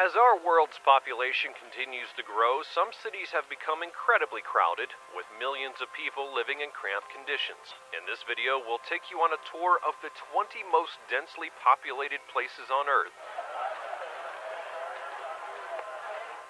As our world's population continues to grow, some cities have become incredibly crowded, with millions of people living in cramped conditions. In this video, we'll take you on a tour of the 20 most densely populated places on Earth.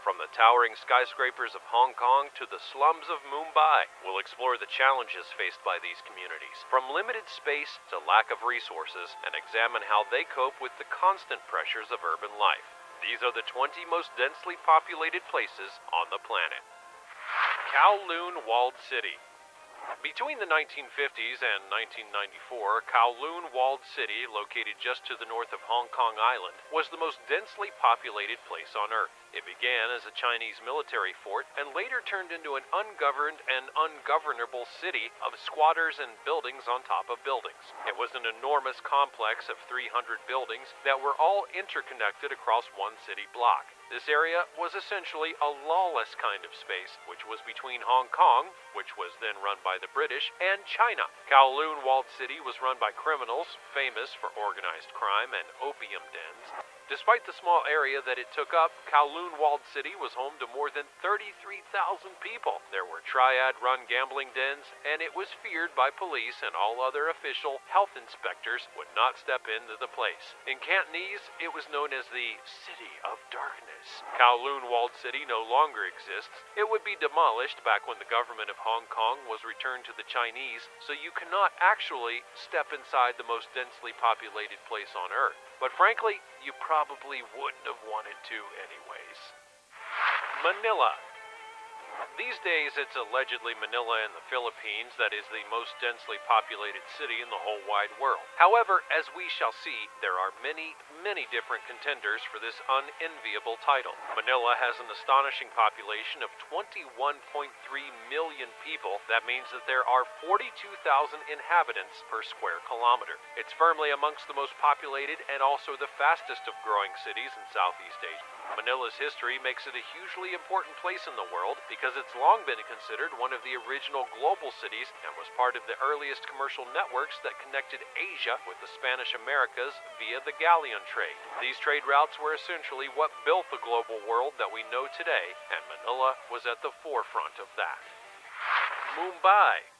From the towering skyscrapers of Hong Kong to the slums of Mumbai, we'll explore the challenges faced by these communities, from limited space to lack of resources, and examine how they cope with the constant pressures of urban life. These are the 20 most densely populated places on the planet. Kowloon Walled City. Between the 1950s and 1994, Kowloon Walled City, located just to the north of Hong Kong Island, was the most densely populated place on Earth. It began as a Chinese military fort and later turned into an ungoverned and ungovernable city of squatters and buildings on top of buildings. It was an enormous complex of 300 buildings that were all interconnected across one city block. This area was essentially a lawless kind of space, which was between Hong Kong, which was then run by the British, and China. Kowloon Walled City was run by criminals, famous for organized crime and opium dens. Despite the small area that it took up, Kowloon Walled City was home to more than 33,000 people. There were triad-run gambling dens, and it was feared by police, and all other official health inspectors would not step into the place. In Cantonese, it was known as the City of Darkness. Kowloon Walled City no longer exists. It would be demolished back when the government of Hong Kong was returned to the Chinese, so you cannot actually step inside the most densely populated place on Earth. But frankly, you probably wouldn't have wanted to anyways. Manila. These days, it's allegedly Manila in the Philippines that is the most densely populated city in the whole wide world. However, as we shall see, there are many different contenders for this unenviable title. Manila has an astonishing population of 21.3 million people. That means that there are 42,000 inhabitants per square kilometer. It's firmly amongst the most populated and also the fastest of growing cities in Southeast Asia. Manila's history makes it a hugely important place in the world because it's long been considered one of the original global cities and was part of the earliest commercial networks that connected Asia with the Spanish Americas via the galleon trade. These trade routes were essentially what built the global world that we know today, and Manila was at the forefront of that. Mumbai.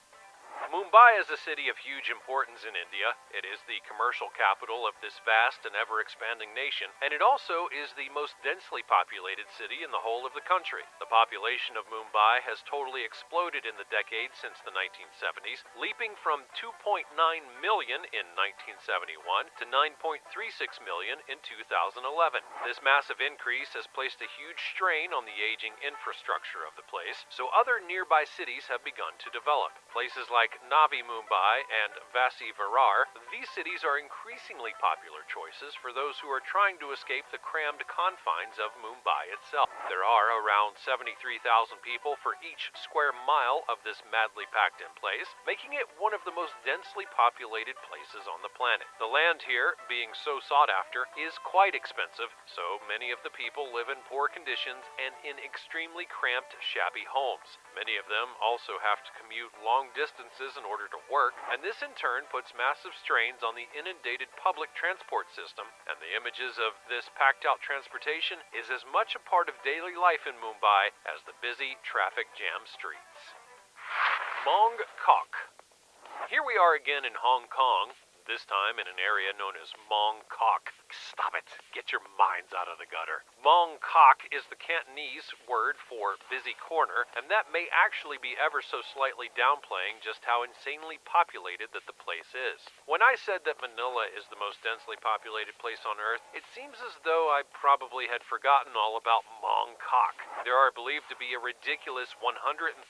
Mumbai is a city of huge importance in India. It is the commercial capital of this vast and ever-expanding nation, and it also is the most densely populated city in the whole of the country. The population of Mumbai has totally exploded in the decades since the 1970s, leaping from 2.9 million in 1971 to 9.36 million in 2011. This massive increase has placed a huge strain on the aging infrastructure of the place, so other nearby cities have begun to develop. Places like Navi Mumbai and Vasai Virar, these cities are increasingly popular choices for those who are trying to escape the crammed confines of Mumbai itself. There are around 73,000 people for each square mile of this madly packed-in place, making it one of the most densely populated places on the planet. The land here, being so sought after, is quite expensive, so many of the people live in poor conditions and in extremely cramped, shabby homes. Many of them also have to commute long distances in order to work, and this in turn puts massive strains on the inundated public transport system, and the images of this packed-out transportation is as much a part of daily life in Mumbai as the busy, traffic-jammed streets. Mong Kok. Here we are again in Hong Kong, this time in an area known as Mong Kok. Stop it. Get your minds out of the gutter. Mong Kok is the Cantonese word for busy corner, and that may actually be ever so slightly downplaying just how insanely populated that the place is. When I said that Manila is the most densely populated place on Earth, it seems as though I probably had forgotten all about Mong Kok. There are believed to be a ridiculous 130,000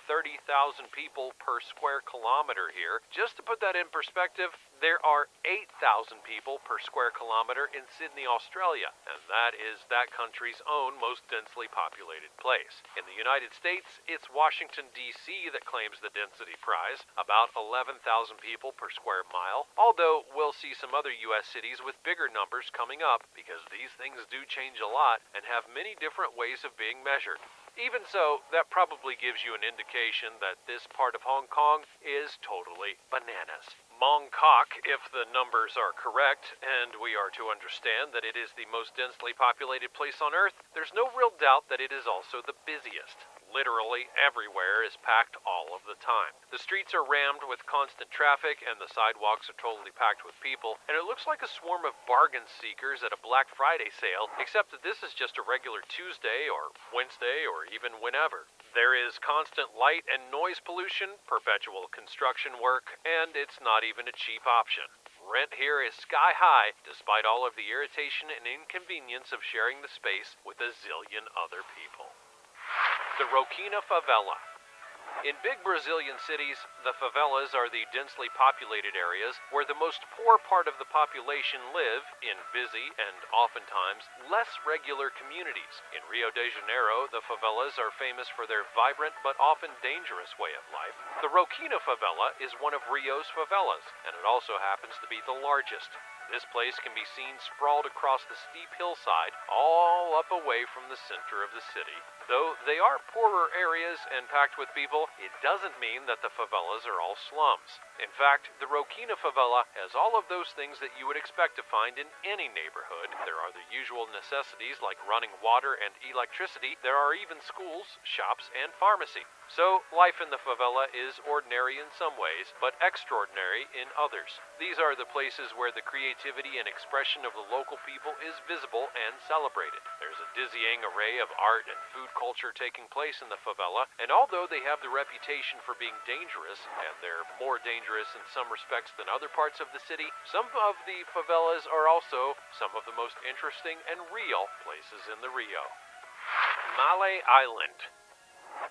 people per square kilometer here. Just to put that in perspective, there are 8,000 people per square kilometer in Sydney, Australia, and that is that country's own most densely populated place. In the United States, it's Washington, D.C. that claims the density prize, about 11,000 people per square mile, although we'll see some other U.S. cities with bigger numbers coming up because these things do change a lot and have many different ways of being measured. Even so, that probably gives you an indication that this part of Hong Kong is totally bananas. Mongkok, if the numbers are correct, and we are to understand that it is the most densely populated place on Earth, there's no real doubt that it is also the busiest. Literally everywhere is packed all of the time. The streets are rammed with constant traffic, and the sidewalks are totally packed with people, and it looks like a swarm of bargain seekers at a Black Friday sale, except that this is just a regular Tuesday or Wednesday or even whenever. There is constant light and noise pollution, perpetual construction work, and it's not even a cheap option. Rent here is sky high, despite all of the irritation and inconvenience of sharing the space with a zillion other people. The Roquina Favela. In big Brazilian cities, the favelas are the densely populated areas where the most poor part of the population live in busy and oftentimes less regular communities. In Rio de Janeiro, the favelas are famous for their vibrant but often dangerous way of life. The Roquina Favela is one of Rio's favelas, and it also happens to be the largest. This place can be seen sprawled across the steep hillside, all up away from the center of the city. Though they are poorer areas and packed with people, it doesn't mean that the favelas are all slums. In fact, the Roquina Favela has all of those things that you would expect to find in any neighborhood. There are the usual necessities like running water and electricity. There are even schools, shops, and pharmacy. So, life in the favela is ordinary in some ways, but extraordinary in others. These are the places where the creativity and expression of the local people is visible and celebrated. There's a dizzying array of art and food culture taking place in the favela, and although they have the reputation for being dangerous, and they're more dangerous in some respects than other parts of the city, some of the favelas are also some of the most interesting and real places in the Rio. Malé Island.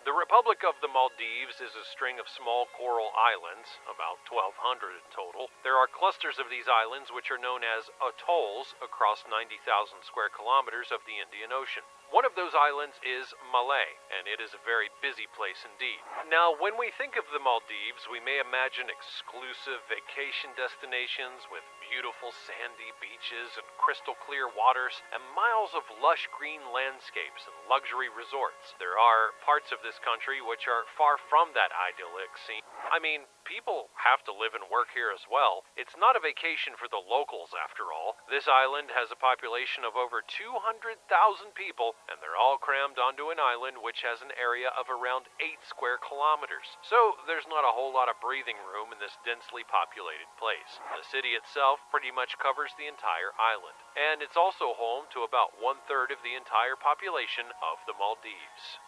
The Republic of the Maldives is a string of small coral islands, about 1,200 in total. There are clusters of these islands which are known as atolls across 90,000 square kilometers of the Indian Ocean. One of those islands is Malé, and it is a very busy place indeed. Now, when we think of the Maldives, we may imagine exclusive vacation destinations with beautiful sandy beaches and crystal clear waters and miles of lush green landscapes and luxury resorts. There are parts of this country which are far from that idyllic scene. I mean, people have to live and work here as well. It's not a vacation for the locals, after all. This island has a population of over 200,000 people, and they're all crammed onto an island which has an area of around 8 square kilometers. So there's not a whole lot of breathing room in this densely populated place. The city itself pretty much covers the entire island, and it's also home to about 1/3 of the entire population of the Maldives.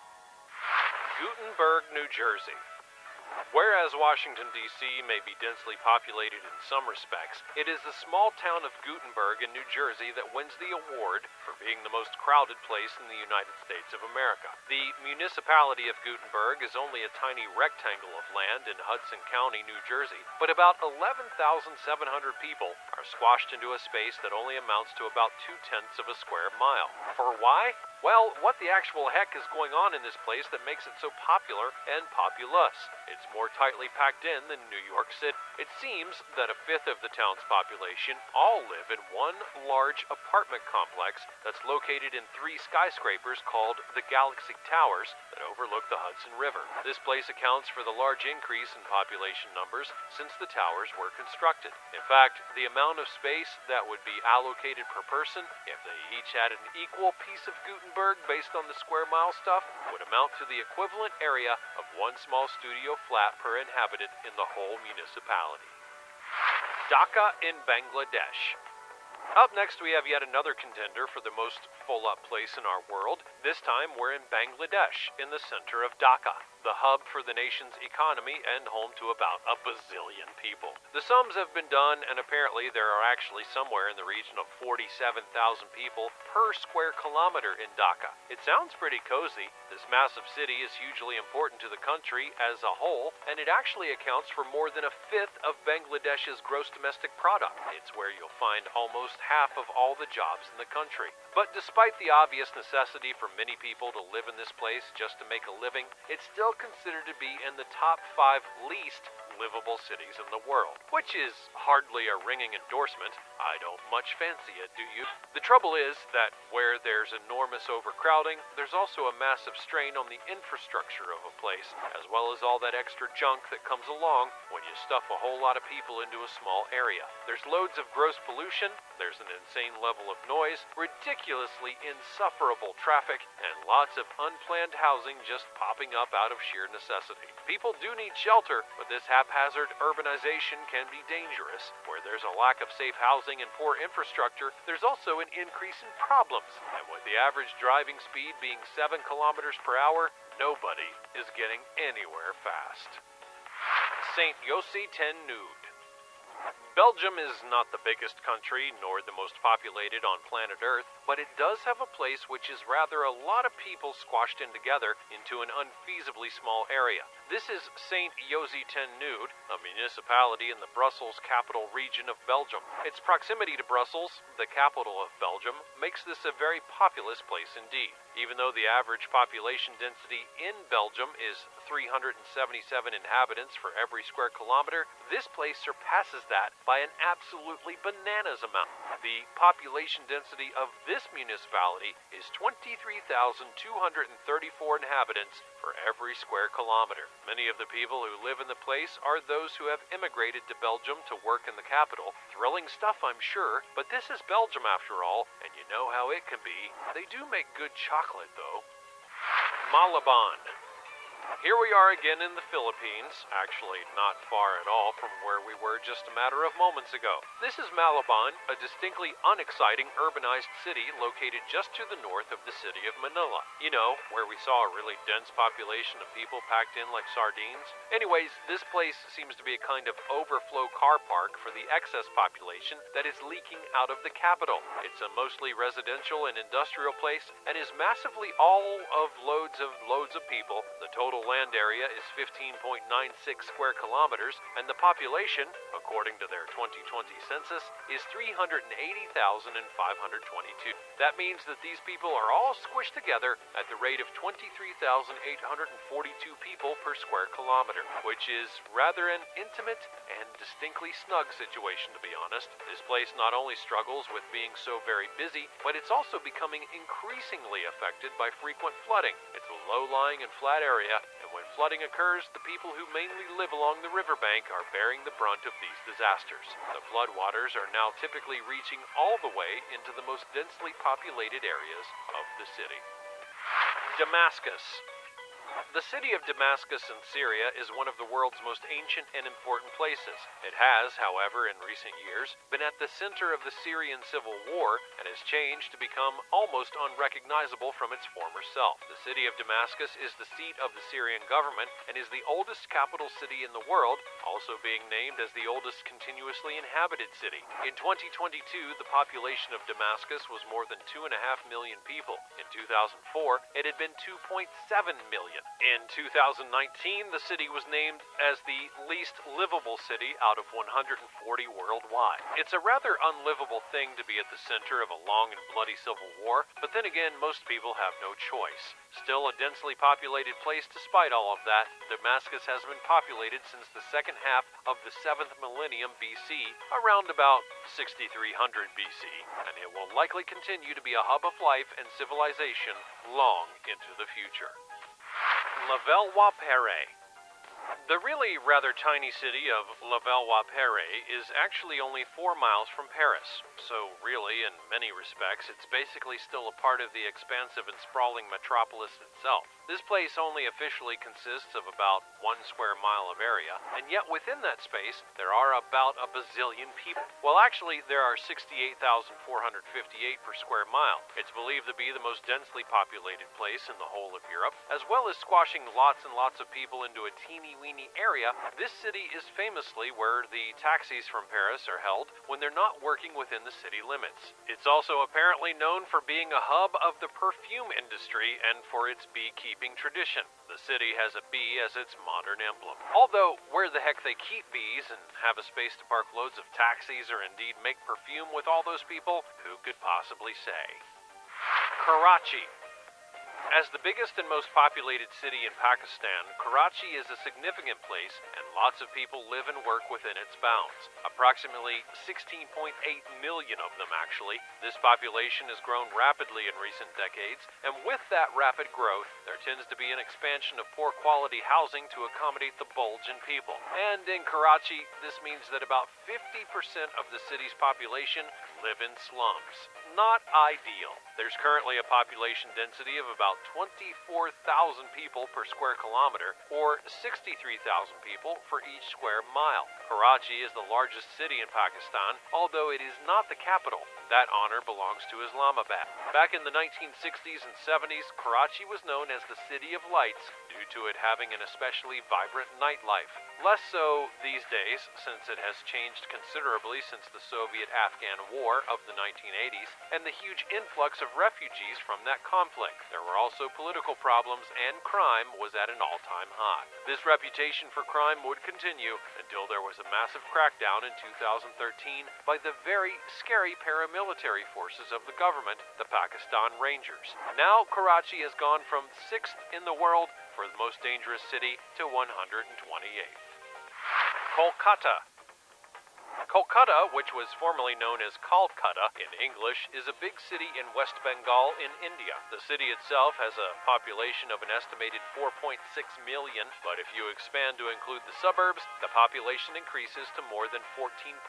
Gutenberg, New Jersey. Whereas Washington, D.C. may be densely populated in some respects, it is the small town of Gutenberg in New Jersey that wins the award for being the most crowded place in the United States of America. The municipality of Gutenberg is only a tiny rectangle of land in Hudson County, New Jersey, but about 11,700 people are squashed into a space that only amounts to about 2/10 of a square mile. For why? Well, what the actual heck is going on in this place that makes it so popular and populous? It's more tightly packed in than New York City. It seems that 1/5 of the town's population all live in one large apartment complex that's located in 3 skyscrapers called the Galaxy Towers that overlook the Hudson River. This place accounts for the large increase in population numbers since the towers were constructed. In fact, the amount of space that would be allocated per person if they each had an equal piece of Gutenberg based on the square mile stuff would amount to the equivalent area of one small studio flat per inhabitant in the whole municipality. Dhaka in Bangladesh. Up next, we have yet another contender for the most full-up place in our world. This time, we're in Bangladesh, in the center of Dhaka, the hub for the nation's economy and home to about a bazillion people. The sums have been done, and apparently there are actually somewhere in the region of 47,000 people per square kilometer in Dhaka. It sounds pretty cozy. This massive city is hugely important to the country as a whole, and it actually accounts for more than 1/5 of Bangladesh's gross domestic product. It's where you'll find almost half of all the jobs in the country. But despite the obvious necessity for many people to live in this place just to make a living, it's still considered to be in the top 5 least livable cities in the world, which is hardly a ringing endorsement. I don't much fancy it, do you? The trouble is that where there's enormous overcrowding, there's also a massive strain on the infrastructure of a place, as well as all that extra junk that comes along when you stuff a whole lot of people into a small area. There's loads of gross pollution, there's an insane level of noise, ridiculously insufferable traffic, and lots of unplanned housing just popping up out of sheer necessity. People do need shelter, but this haphazard urbanization can be dangerous. Where there's a lack of safe housing and poor infrastructure, there's also an increase in problems. And with the average driving speed being 7 kilometers per hour, nobody is getting anywhere fast. St. Yossi ten Nood. Belgium is not the biggest country, nor the most populated on planet Earth, but it does have a place which is rather a lot of people squashed in together into an unfeasibly small area. This is St. Yossi ten Nood, a municipality in the Brussels capital region of Belgium. Its proximity to Brussels, the capital of Belgium, makes this a very populous place indeed. Even though the average population density in Belgium is 377 inhabitants for every square kilometer, this place surpasses that by an absolutely bananas amount. The population density of this municipality is 23,234 inhabitants for every square kilometer. Many of the people who live in the place are those who have immigrated to Belgium to work in the capital. Thrilling stuff, I'm sure, but this is Belgium after all, and you know how it can be. They do make good chocolate, though. Malabon. Here we are again in the Philippines, actually not far at all from where we were just a matter of moments ago. This is Malabon, a distinctly unexciting urbanized city located just to the north of the city of Manila. You know, where we saw a really dense population of people packed in like sardines. Anyways, this place seems to be a kind of overflow car park for the excess population that is leaking out of the capital. It's a mostly residential and industrial place and is massively all of loads of people. The total land area is 15.96 square kilometers, and the population, according to their 2020 census, is 380,522. That means that these people are all squished together at the rate of 23,842 people per square kilometer, which is rather an intimate and distinctly snug situation, to be honest. This place not only struggles with being so very busy, but it's also becoming increasingly affected by frequent flooding. It's a low-lying and flat area, and when flooding occurs, the people who mainly live along the riverbank are bearing the brunt of these disasters. The floodwaters are now typically reaching all the way into the most densely populated areas of the city. Damascus. The city of Damascus in Syria is one of the world's most ancient and important places. It has, however, in recent years, been at the center of the Syrian civil war and has changed to become almost unrecognizable from its former self. The city of Damascus is the seat of the Syrian government and is the oldest capital city in the world, also being named as the oldest continuously inhabited city. In 2022, the population of Damascus was more than 2.5 million people. In 2004, it had been 2.7 million. In 2019, the city was named as the least livable city out of 140 worldwide. It's a rather unlivable thing to be at the center of a long and bloody civil war, but then again, most people have no choice. Still a densely populated place despite all of that, Damascus has been populated since the second half of the 7th millennium BC, around about 6300 BC, and it will likely continue to be a hub of life and civilization long into the future. La Velle-Wapere. The really rather tiny city of La Velle-Wapere is actually only 4 miles from Paris, so really, in many respects, it's basically still a part of the expansive and sprawling metropolis itself. This place only officially consists of about 1 square mile of area, and yet within that space, there are about a bazillion people. Well, actually, there are 68,458 per square mile. It's believed to be the most densely populated place in the whole of Europe, as well as squashing lots and lots of people into a teeny teeny-weeny area, this city is famously where the taxis from Paris are held when they're not working within the city limits. It's also apparently known for being a hub of the perfume industry and for its beekeeping tradition. The city has a bee as its modern emblem. Although, where the heck they keep bees and have a space to park loads of taxis or indeed make perfume with all those people, who could possibly say? Karachi. As the biggest and most populated city in Pakistan, Karachi is a significant place and lots of people live and work within its bounds. Approximately 16.8 million of them actually. This population has grown rapidly in recent decades, and with that rapid growth, there tends to be an expansion of poor quality housing to accommodate the bulge in people. And in Karachi, this means that about 50% of the city's population live in slums. Not ideal. There's currently a population density of about 24,000 people per square kilometer, or 63,000 people for each square mile. Karachi is the largest city in Pakistan, although it is not the capital. That honor belongs to Islamabad. Back in the 1960s and 70s, Karachi was known as the City of Lights due to it having an especially vibrant nightlife. Less so these days, since it has changed considerably since the Soviet-Afghan War of the 1980s and the huge influx of refugees from that conflict. There were also political problems, and crime was at an all-time high. This reputation for crime would continue until there was a massive crackdown in 2013 by the very scary paramilitary forces of the government, the Pakistan Rangers. Now, Karachi has gone from 6th in the world for the most dangerous city to 128th. Kolkata. Kolkata, which was formerly known as Calcutta in English, is a big city in West Bengal in India. The city itself has a population of an estimated 4.6 million, but if you expand to include the suburbs, the population increases to more than 14.3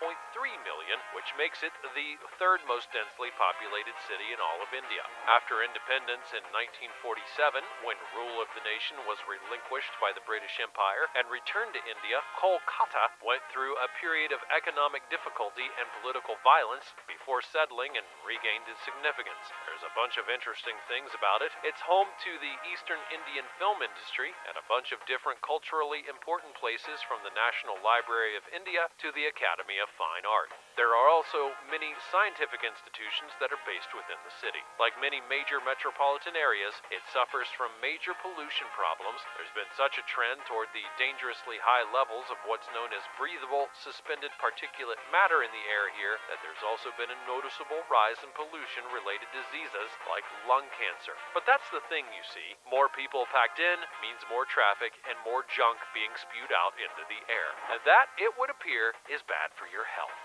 million, which makes it the third most densely populated city in all of India. After independence in 1947, when rule of the nation was relinquished by the British Empire and returned to India, Kolkata went through a period of economic difficulty and political violence before settling and regained its significance. There's a bunch of interesting things about it. It's home to the Eastern Indian film industry and a bunch of different culturally important places from the National Library of India to the Academy of Fine Art. There are also many scientific institutions that are based within the city. Like many major metropolitan areas, it suffers from major pollution problems. There's been such a trend toward the dangerously high levels of what's known as breathable suspended particulate matter in the air here that there's also been a noticeable rise in pollution-related diseases like lung cancer. But that's the thing, you see. More people packed in means more traffic and more junk being spewed out into the air. And that, it would appear, is bad for your health.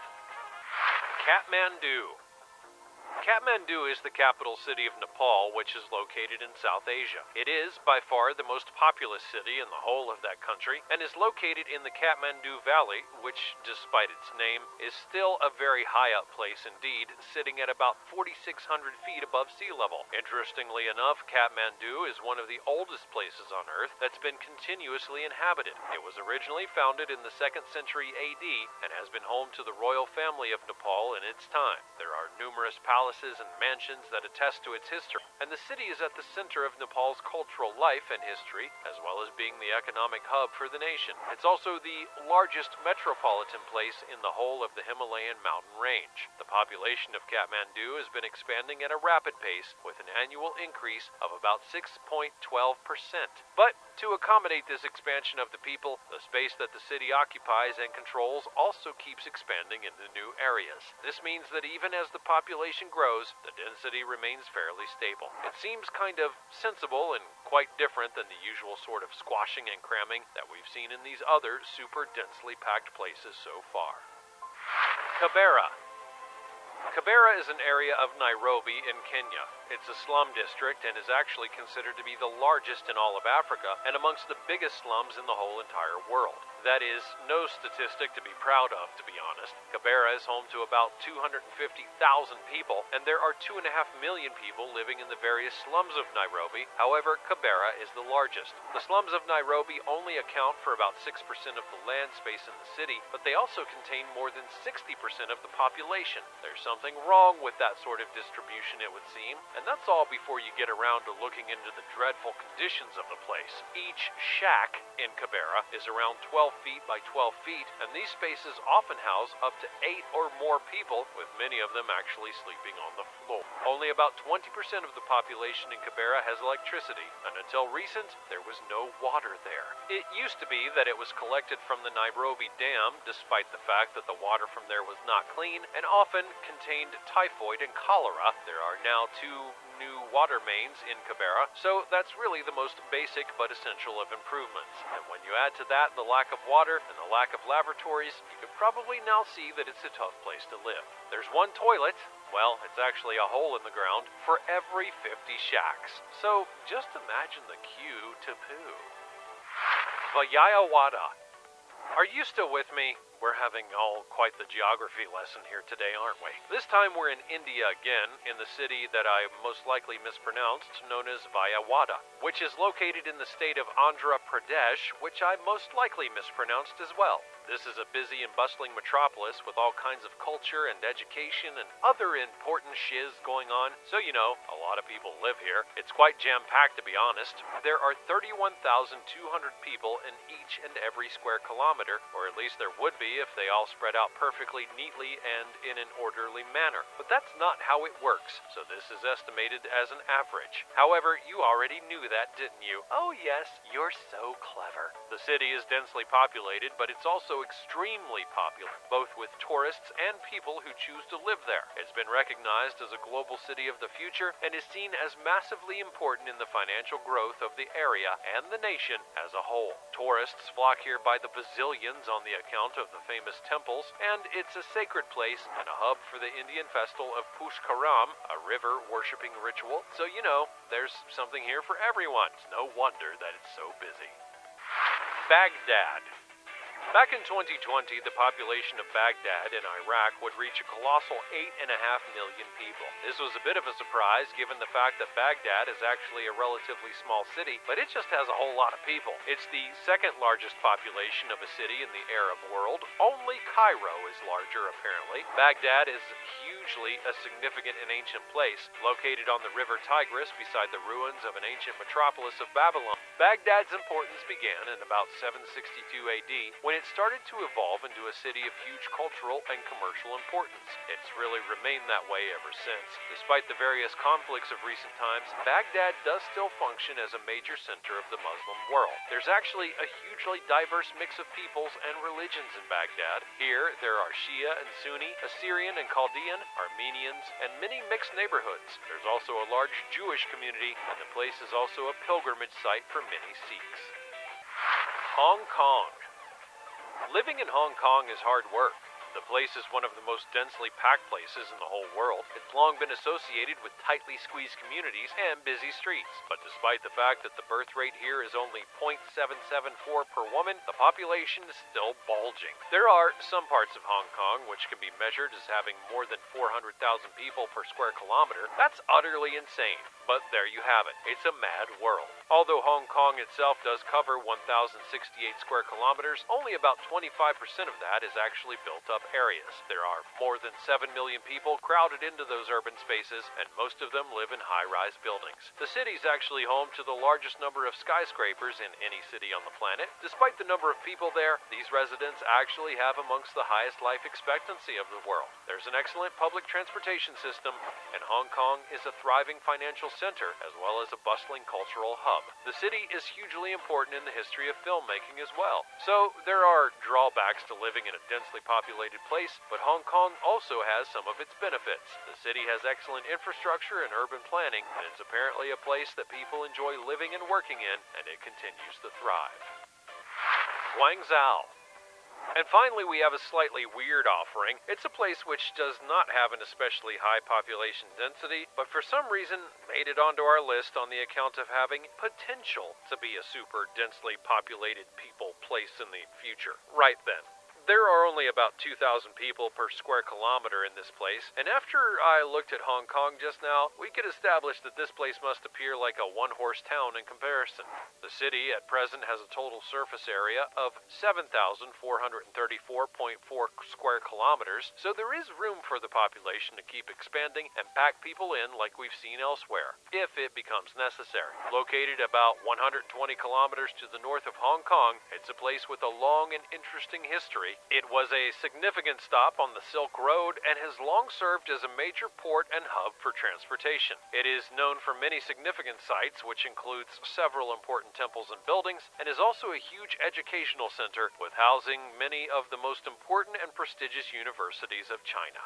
Kathmandu. Kathmandu is the capital city of Nepal, which is located in South Asia. It is, by far, the most populous city in the whole of that country, and is located in the Kathmandu Valley, which, despite its name, is still a very high-up place indeed, sitting at about 4,600 feet above sea level. Interestingly enough, Kathmandu is one of the oldest places on Earth that's been continuously inhabited. It was originally founded in the 2nd century AD, and has been home to the royal family of Nepal in its time. There are numerous palaces and mansions that attest to its history, and the city is at the center of Nepal's cultural life and history, as well as being the economic hub for the nation. It's also the largest metropolitan place in the whole of the Himalayan mountain range. The population of Kathmandu has been expanding at a rapid pace, with an annual increase of about 6.12%. But to accommodate this expansion of the people, the space that the city occupies and controls also keeps expanding into new areas. This means that even as the population grows, the density remains fairly stable. It seems kind of sensible and quite different than the usual sort of squashing and cramming that we've seen in these other super densely packed places so far. Kibera. Kibera is an area of Nairobi in Kenya. It's a slum district and is actually considered to be the largest in all of Africa and amongst the biggest slums in the whole entire world. That is no statistic to be proud of, to be honest. Kibera is home to about 250,000 people, and there are 2.5 million people living in the various slums of Nairobi. However, Kibera is the largest. The slums of Nairobi only account for about 6% of the land space in the city, but they also contain more than 60% of the population. There's something wrong with that sort of distribution, it would seem. And that's all before you get around to looking into the dreadful conditions of the place. Each shack in Kibera is around 12 feet by 12 feet, and these spaces often house up to 8 or more people, with many of them actually sleeping on the floor. Only about 20% of the population in Kibera has electricity, and until recent, there was no water there. It used to be that it was collected from the Nairobi Dam, despite the fact that the water from there was not clean and often contained typhoid and cholera. There are now 2 new water mains in Kibera, so that's really the most basic but essential of improvements. And when you add to that the lack of water and the lack of laboratories, you could probably now see that it's a tough place to live. There's one toilet, well, it's actually a hole in the ground, for every 50 shacks. So just imagine the queue to poo. Vijayawada. Are you still with me? We're having quite the geography lesson here today, aren't we? This time we're in India again, in the city that I most likely mispronounced, known as Vijayawada, which is located in the state of Andhra Pradesh, which I most likely mispronounced as well. This is a busy and bustling metropolis with all kinds of culture and education and other important shiz going on, so you know, a lot of people live here. It's quite jam-packed, to be honest. There are 31,200 people in each and every square kilometer, or at least there would be if they all spread out perfectly neatly and in an orderly manner. But that's not how it works, so this is estimated as an average. However, you already knew that, didn't you? Oh yes, you're so clever. The city is densely populated, but it's also extremely popular, both with tourists and people who choose to live there. It's been recognized as a global city of the future and is seen as massively important in the financial growth of the area and the nation as a whole. Tourists flock here by the bazillions on the account of the famous temples, and it's a sacred place and a hub for the Indian festival of Pushkaram, a river worshipping ritual. So you know, there's something here for everyone. It's no wonder that it's so busy. Baghdad. Back in 2020, the population of Baghdad in Iraq would reach a colossal 8.5 million people. This was a bit of a surprise given the fact that Baghdad is actually a relatively small city, but it just has a whole lot of people. It's the second largest population of a city in the Arab world. Only Cairo is larger, apparently. Baghdad is hugely a significant and ancient place, located on the river Tigris beside the ruins of an ancient metropolis of Babylon. Baghdad's importance began in about 762 AD, when it started to evolve into a city of huge cultural and commercial importance. It's really remained that way ever since. Despite the various conflicts of recent times, Baghdad does still function as a major center of the Muslim world. There's actually a hugely diverse mix of peoples and religions in Baghdad. Here, there are Shia and Sunni, Assyrian and Chaldean, Armenians, and many mixed neighborhoods. There's also a large Jewish community, and the place is also a pilgrimage site for many Sikhs. Hong Kong. Living in Hong Kong is hard work. The place is one of the most densely packed places in the whole world. It's long been associated with tightly squeezed communities and busy streets. But despite the fact that the birth rate here is only 0.774 per woman, the population is still bulging. There are some parts of Hong Kong which can be measured as having more than 400,000 people per square kilometer. That's utterly insane. But there you have it. It's a mad world. Although Hong Kong itself does cover 1,068 square kilometers, only about 25% of that is actually built up areas. There are more than 7 million people crowded into those urban spaces, and most of them live in high-rise buildings. The city's actually home to the largest number of skyscrapers in any city on the planet. Despite the number of people there, these residents actually have amongst the highest life expectancy of the world. There's an excellent public transportation system, and Hong Kong is a thriving financial center as well as a bustling cultural hub. The city is hugely important in the history of filmmaking as well. So there are drawbacks to living in a densely populated place, but Hong Kong also has some of its benefits. The city has excellent infrastructure and urban planning, and it's apparently a place that people enjoy living and working in, and it continues to thrive. Guangzhou. And finally, we have a slightly weird offering. It's a place which does not have an especially high population density, but for some reason made it onto our list on the account of having potential to be a super densely populated people place in the future. Right then. There are only about 2,000 people per square kilometer in this place, and after I looked at Hong Kong just now, we could establish that this place must appear like a one-horse town in comparison. The city at present has a total surface area of 7,434.4 square kilometers, so there is room for the population to keep expanding and pack people in like we've seen elsewhere, if it becomes necessary. Located about 120 kilometers to the north of Hong Kong, it's a place with a long and interesting history. It was a significant stop on the Silk Road and has long served as a major port and hub for transportation. It is known for many significant sites, which includes several important temples and buildings, and is also a huge educational center with housing many of the most important and prestigious universities of China.